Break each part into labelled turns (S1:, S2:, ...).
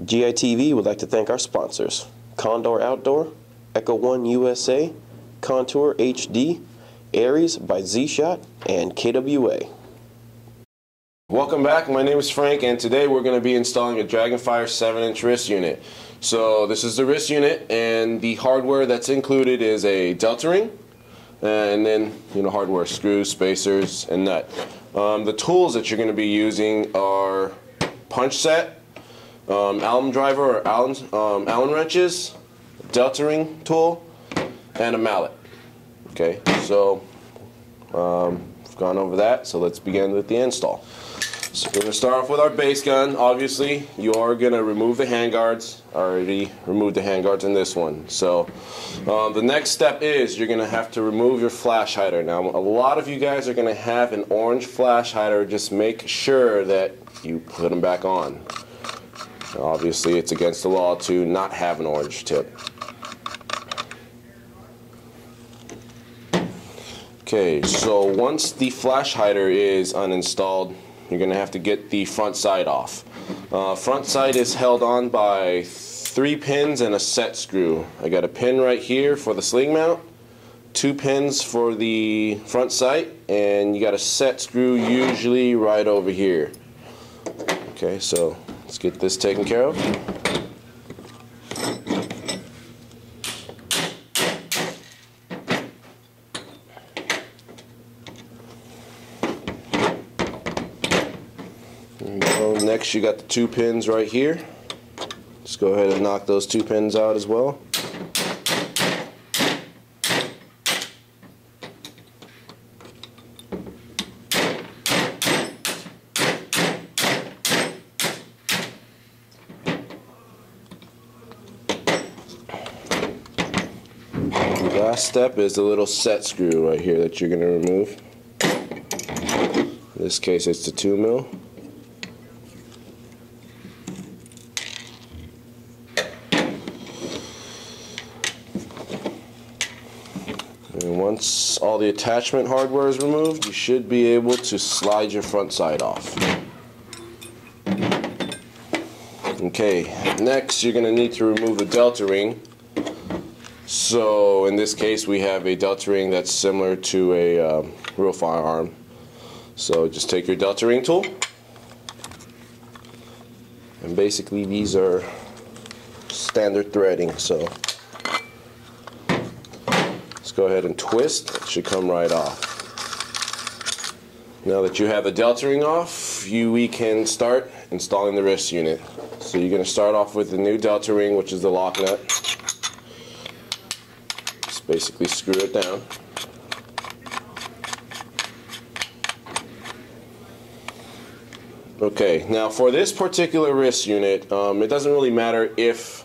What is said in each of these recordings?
S1: GITV would like to thank our sponsors: Condor Outdoor, Echo One USA, Contour HD, Aries by Z-Shot, and KWA. Welcome back. My name is Frank, and today we're going to be installing a Dragonfire 7-inch RIS unit. So this is the RIS unit, and the hardware that's included is a delta ring, and then hardware: screws, spacers, and nut. The tools that you're going to be using are punch set, Allen driver or Allen wrenches, delta ring tool, and a mallet. Okay, so we've gone over that, so let's begin with the install. So we're going to start off with our base gun. Obviously, you are going to remove the handguards. I already removed the handguards in this one. So the next step is you're going to have to remove your flash hider. Now, a lot of you guys are going to have an orange flash hider. Just make sure that you put them back on. Obviously, it's against the law to not have an orange tip. Okay, so once the flash hider is uninstalled, you're going to have to get the front side off. Front side is held on by 3 pins and a set screw. I got a pin right here for the sling mount, 2 pins for the front sight, and you got a set screw usually right over here. Okay, so let's get this taken care of. Next, you got the 2 pins right here. Just go ahead and knock those 2 pins out as well. The last step is the little set screw right here that you're going to remove. In this case, it's the 2 mil. And once all the attachment hardware is removed, you should be able to slide your front side off. Okay, next you're going to need to remove the delta ring. So in this case we have a delta ring that's similar to a real firearm. So just take your delta ring tool, and basically these are standard threading, so go ahead and twist. It should come right off. Now that you have the delta ring off, we can start installing the RIS unit. So you're going to start off with the new delta ring, which is the lock nut. Just basically screw it down. Okay, now for this particular RIS unit, it doesn't really matter if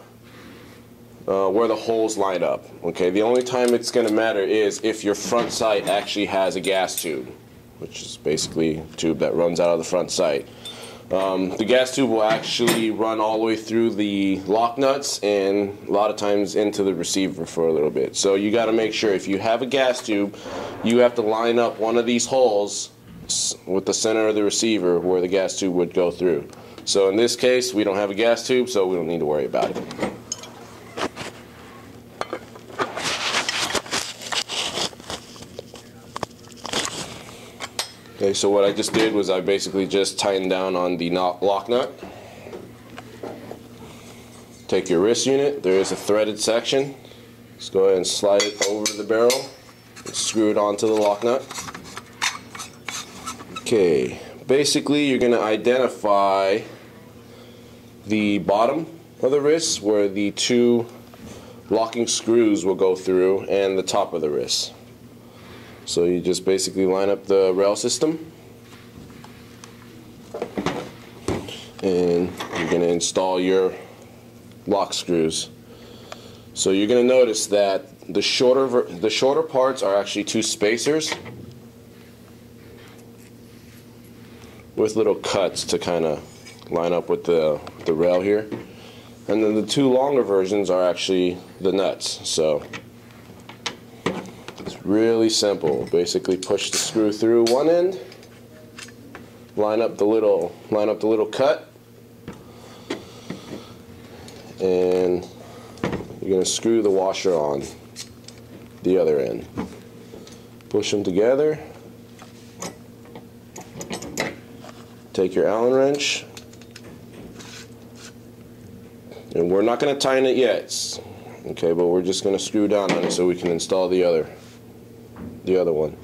S1: where the holes line up. Okay, the only time it's going to matter is if your front sight actually has a gas tube, which is basically a tube that runs out of the front sight. The gas tube will actually run all the way through the lock nuts and a lot of times into the receiver for a little bit. So you got to make sure if you have a gas tube, you have to line up one of these holes with the center of the receiver where the gas tube would go through. So in this case, we don't have a gas tube, so we don't need to worry about it. Okay, so what I just did was I basically just tightened down on the lock nut. Take your RIS unit, there is a threaded section. Just go ahead and slide it over the barrel and screw it onto the lock nut. Okay, basically you're going to identify the bottom of the RIS where the 2 locking screws will go through and the top of the RIS. So you just basically line up the rail system and you're going to install your lock screws. So you're going to notice that the shorter parts are actually 2 spacers with little cuts to kind of line up with the rail here. And then the 2 longer versions are actually the nuts. So it's really simple. Basically push the screw through one end, line up the little cut,
S2: and you're going to screw the washer on the other end. Push them together. Take your Allen wrench, and we're not going to tighten it yet, okay, but we're just going to screw down on it so we can install the other one.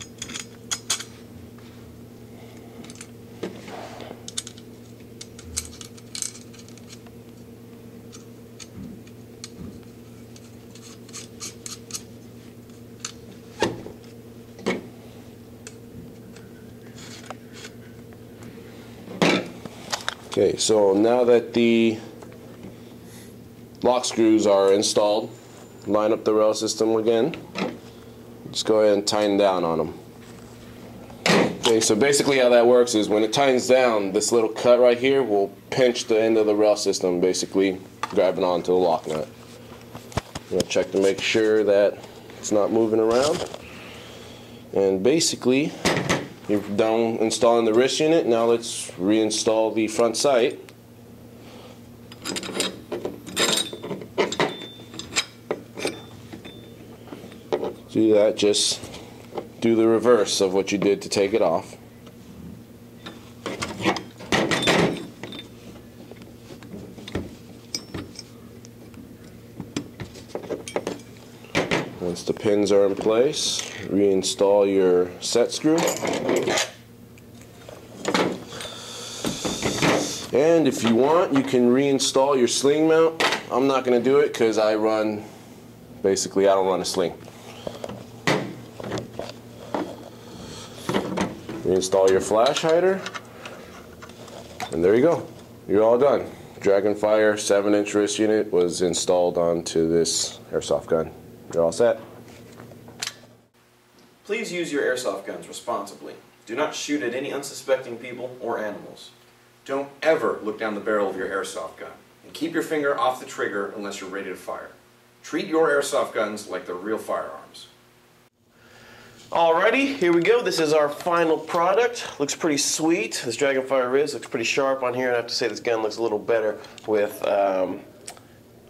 S2: Okay, so now that the lock screws are installed, line up the rail system again. Just go ahead and tighten down on them. Okay, so basically how that works is when it tightens down, this little cut right here will pinch the end of the rail system, basically grabbing onto the lock nut. I'm going to check to make sure that it's not moving around. And basically, you're done installing the RIS unit. Now let's reinstall the front sight. To do that, just do the reverse of what you did to take it off. Once the pins are in place, reinstall your set screw. And if you want, you can reinstall your sling mount. I'm not going to do it because I don't run a sling. Reinstall your flash hider, and there you go. You're all done. Dragonfire 7-inch RIS unit was installed onto this airsoft gun. You're all set.
S1: Please use your airsoft guns responsibly. Do not shoot at any unsuspecting people or animals.
S3: Don't ever look down the barrel of your airsoft gun, and keep your finger off the trigger unless you're ready to fire. Treat your airsoft guns like they're real firearms.
S1: Alrighty, here we go. This is our final product. Looks pretty sweet. This Dragonfire RIS looks pretty sharp on here, and I have to say this gun looks a little better with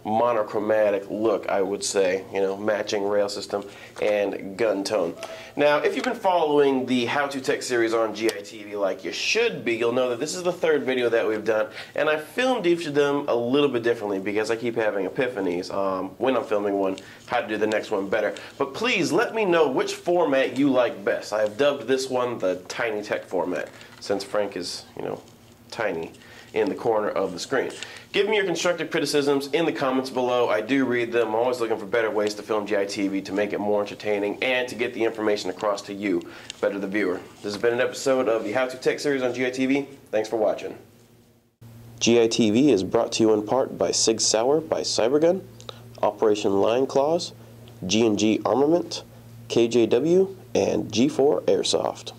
S1: monochromatic look, I would say, you know, matching rail system and gun tone. Now, if you've been following the How To Tech series on GITV like you should be, you'll know that this is the third video that we've done, and I filmed each of them a little bit differently because I keep having epiphanies when I'm filming one, how to do the next one better. But please let me know which format you like best. I have dubbed this one the Tiny Tech format, since Frank is, you know, tiny in the corner of the screen. Give me your constructive criticisms in the comments below. I do read them. I'm always looking for better ways to film GITV to make it more entertaining and to get the information across to you, better the viewer. This has been an episode of the How To Tech series on GITV. Thanks for watching. GITV is brought to you in part by Sig Sauer by Cybergun, Operation Lion Claws, G&G Armament, KJW, and G4 Airsoft.